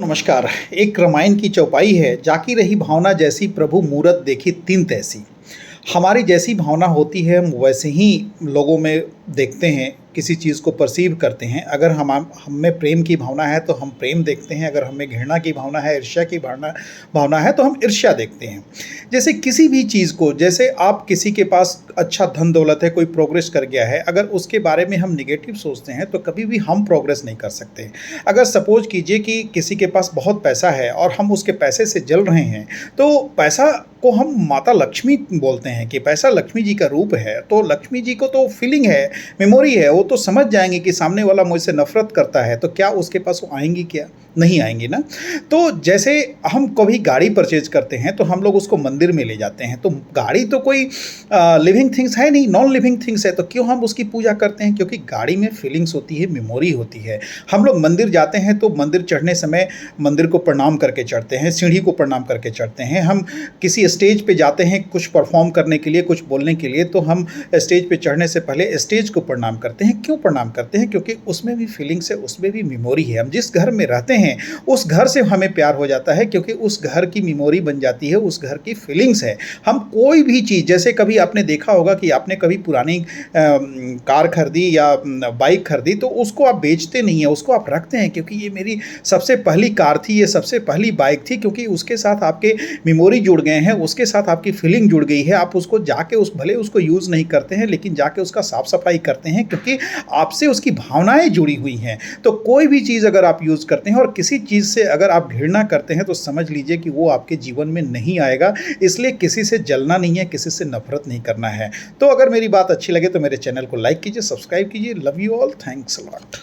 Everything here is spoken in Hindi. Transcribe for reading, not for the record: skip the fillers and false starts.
नमस्कार। एक रामायण की चौपाई है, जाकी रही भावना जैसी प्रभु मूरत देखी तिन तैसी। हमारी जैसी भावना होती है हम वैसे ही लोगों में देखते हैं, किसी चीज़ को परसीव करते हैं। अगर हम में प्रेम की भावना है तो हम प्रेम देखते हैं, अगर हमें घृणा की भावना है, ईर्ष्या की भावना भावना है तो हम ईर्ष्या देखते हैं। जैसे किसी भी चीज़ को, जैसे आप किसी के पास अच्छा धन दौलत है, कोई प्रोग्रेस कर गया है, अगर उसके बारे में हम निगेटिव सोचते हैं तो कभी भी हम प्रोग्रेस नहीं कर सकते। अगर सपोज कीजिए कि किसी के पास बहुत पैसा है और हम उसके पैसे से जल रहे हैं, तो पैसा को हम माता लक्ष्मी बोलते हैं कि पैसा लक्ष्मी जी का रूप है। तो लक्ष्मी जी को तो फीलिंग है, मेमोरी है, वो तो समझ जाएंगे कि सामने वाला मुझसे नफरत करता है तो क्या उसके पास वो आएंगी, क्या नहीं आएंगी ना। तो जैसे हम कभी गाड़ी परचेज करते हैं तो हम लोग उसको मंदिर में ले जाते हैं, तो गाड़ी तो कोई लिविंग थिंग्स है नहीं, नॉन लिविंग थिंग्स है, तो क्यों हम उसकी पूजा करते हैं? क्योंकि गाड़ी में फीलिंग्स होती है, मेमोरी होती है। हम लोग मंदिर जाते हैं तो मंदिर चढ़ने समय मंदिर को प्रणाम करके चढ़ते हैं, सीढ़ी को प्रणाम करके चढ़ते हैं। हम किसी स्टेज पे जाते हैं कुछ परफॉर्म करने के लिए, कुछ बोलने के लिए, तो हम स्टेज पे चढ़ने से पहले स्टेज को प्रणाम करते हैं। क्यों प्रणाम करते हैं? क्योंकि उसमें भी फीलिंग्स है, उसमें भी मेमोरी है। हम जिस घर में रहते हैं उस घर से हमें प्यार हो जाता है, क्योंकि उस घर की मेमोरी बन जाती है, उस घर की फीलिंग्स है। हम कोई भी चीज़, जैसे कभी आपने देखा होगा कि आपने कभी पुरानी कार खरीदी या बाइक खरीदी, तो उसको आप बेचते नहीं हैं, उसको आप रखते हैं, क्योंकि ये मेरी सबसे पहली कार थी, ये सबसे पहली बाइक थी, क्योंकि उसके साथ आपके मेमोरी जुड़ गए हैं, उसके साथ आपकी फीलिंग जुड़ गई है। आप उसको जाके भले उसको यूज़ नहीं करते हैं, लेकिन जाके उसका साफ सफाई करते हैं, क्योंकि आपसे उसकी भावनाएं जुड़ी हुई हैं। तो कोई भी चीज़ अगर आप यूज़ करते हैं और किसी चीज़ से अगर आप घृणा करते हैं तो समझ लीजिए कि वो आपके जीवन में नहीं आएगा। इसलिए किसी से जलना नहीं है, किसी से नफरत नहीं करना है। तो अगर मेरी बात अच्छी लगे तो मेरे चैनल को लाइक कीजिए, सब्सक्राइब कीजिए। Love you all, thanks a lot.